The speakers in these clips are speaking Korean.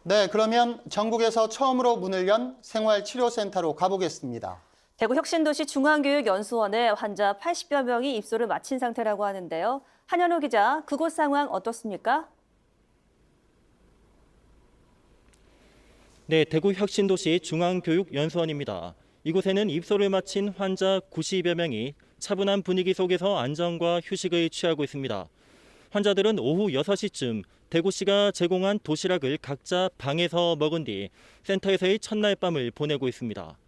네, 그러면 전국에서 처음으로 문을 연 생활치료센터로 가보겠습니다. 대구 혁신도시 중앙교육연수원에 환자 80여 명이 입소를 마친 상태라고 하는데요. 한현우 기자, 그곳 상황 어떻습니까? 네, 대구 혁신도시 중앙교육연수원입니다. 이곳에는 입소를 마친 환자 90여 명이 차분한 분위기 속에서 안정과 휴식을 취하고 있습니다. 환자들은 오후 6시쯤 대구시가 제공한 도시락을 각자 방에서 먹은 뒤 센터에서의 첫날 밤을 보내고 있습니다.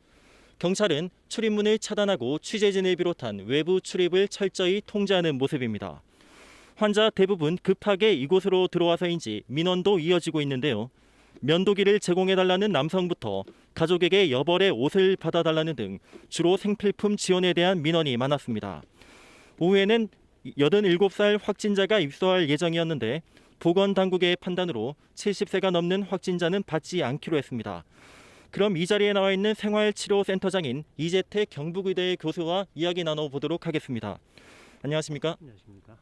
경찰은 출입문을 차단하고 취재진을 비롯한 외부 출입을 철저히 통제하는 모습입니다. 환자 대부분 급하게 이곳으로 들어와서인지 민원도 이어지고 있는데요. 면도기를 제공해달라는 남성부터 가족에게 여벌의 옷을 받아달라는 등 주로 생필품 지원에 대한 민원이 많았습니다. 오후에는 87살 확진자가 입소할 예정이었는데 보건당국의 판단으로 70세가 넘는 확진자는 받지 않기로 했습니다. 그럼 이 자리에 나와 있는 생활치료센터장인 이재택 경북의대 교수와 이야기 나눠보도록 하겠습니다. 안녕하십니까? 안녕하십니까?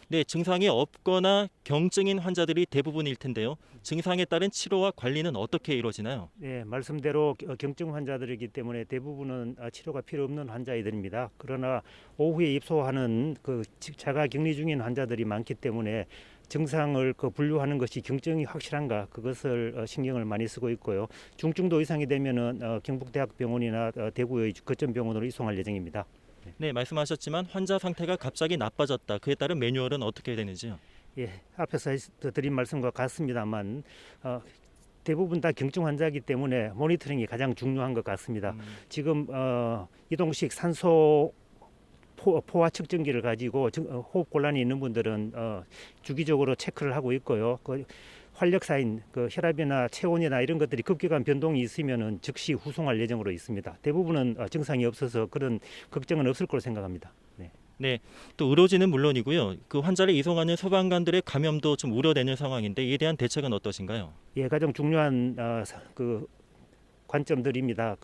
네, 증상이 없거나 경증인 환자들이 대부분일 텐데요. 증상에 따른 치료와 관리는 어떻게 이루어지나요? 네, 말씀대로 경증 환자들이기 때문에 대부분은 치료가 필요 없는 환자들입니다. 그러나 오후에 입소하는 자가 격리 중인 환자들이 많기 때문에 증상을 분류하는 것이 경증이 확실한가 그것을 신경을 많이 쓰고 있고요. 중증도 이상이 되면은 경북대학병원이나 대구의 거점 병원으로 이송할 예정입니다. 네, 말씀하셨지만 환자 상태가 갑자기 나빠졌다. 그에 따른 매뉴얼은 어떻게 되는지요? 예, 앞에서 드린 말씀과 같습니다만 대부분 다 경증 환자이기 때문에 모니터링이 가장 중요한 것 같습니다. 지금 이동식 산소 포화 측정기를 가지고 호흡 곤란이 있는 분들은 주기적으로 체크를 하고 있고요. 활력 사인, 혈압이나 체온이나 이런 것들이 급격한 변동이 있으면은 즉시 후송할 예정으로 있습니다. 대부분은 증상이 없어서 그런 걱정은 없을 거로 생각합니다. 네. 네, 또 의료진은 물론이고요. 그 환자를 이송하는 소방관들의 감염도 좀 우려되는 상황인데 이에 대한 대책은 어떠신가요? 예, 가장 중요한 관점들입니다.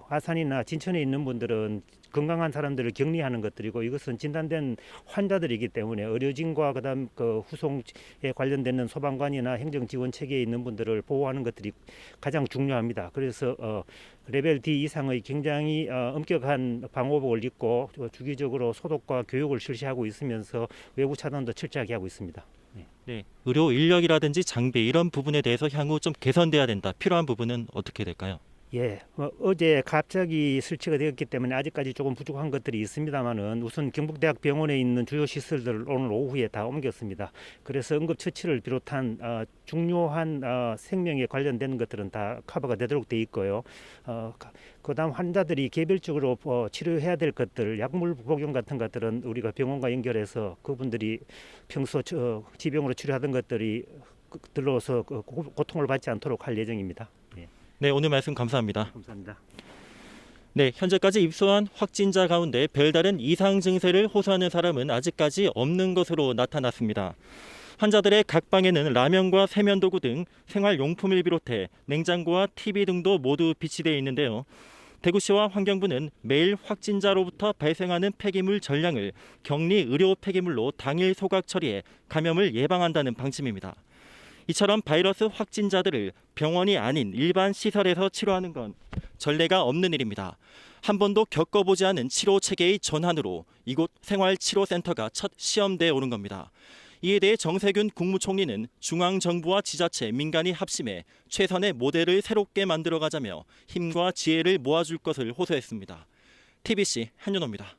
아산이나 진천에 있는 분들은 건강한 사람들을 격리하는 것들이고 이것은 진단된 환자들이기 때문에 의료진과 그다음 후송에 관련되는 소방관이나 행정 지원 체계에 있는 분들을 보호하는 것들이 가장 중요합니다. 그래서 레벨 D 이상의 굉장히 엄격한 방호복을 입고 주기적으로 소독과 교육을 실시하고 있으면서 외부 차단도 철저하게 하고 있습니다. 네, 의료 인력이라든지 장비 이런 부분에 대해서 향후 좀 개선돼야 된다. 필요한 부분은 어떻게 될까요? 예, 어제 갑자기 설치가 되었기 때문에 아직까지 조금 부족한 것들이 있습니다만은 우선 경북대학병원에 있는 주요 시설들을 오늘 오후에 다 옮겼습니다. 그래서 응급처치를 비롯한 중요한 생명에 관련된 것들은 다 커버가 되도록 돼 있고요. 그다음 환자들이 개별적으로 치료해야 될 것들, 약물 복용 같은 것들은 우리가 병원과 연결해서 그분들이 평소 지병으로 치료하던 것들이 들러서 고통을 받지 않도록 할 예정입니다. 예. 네, 오늘 말씀 감사합니다. 감사합니다. 네, 현재까지 입소한 확진자 가운데 별다른 이상 증세를 호소하는 사람은 아직까지 없는 것으로 나타났습니다. 환자들의 각 방에는 라면과 세면도구 등 생활용품을 비롯해 냉장고와 TV 등도 모두 비치되어 있는데요. 대구시와 환경부는 매일 확진자로부터 발생하는 폐기물 전량을 격리 의료 폐기물로 당일 소각 처리해 감염을 예방한다는 방침입니다. 이처럼 바이러스 확진자들을 병원이 아닌 일반 시설에서 치료하는 건 전례가 없는 일입니다. 한 번도 겪어보지 않은 치료 체계의 전환으로 이곳 생활치료센터가 첫 시험대에 오른 겁니다. 이에 대해 정세균 국무총리는 중앙정부와 지자체, 민간이 합심해 최선의 모델을 새롭게 만들어가자며 힘과 지혜를 모아줄 것을 호소했습니다. TBC 한윤호입니다.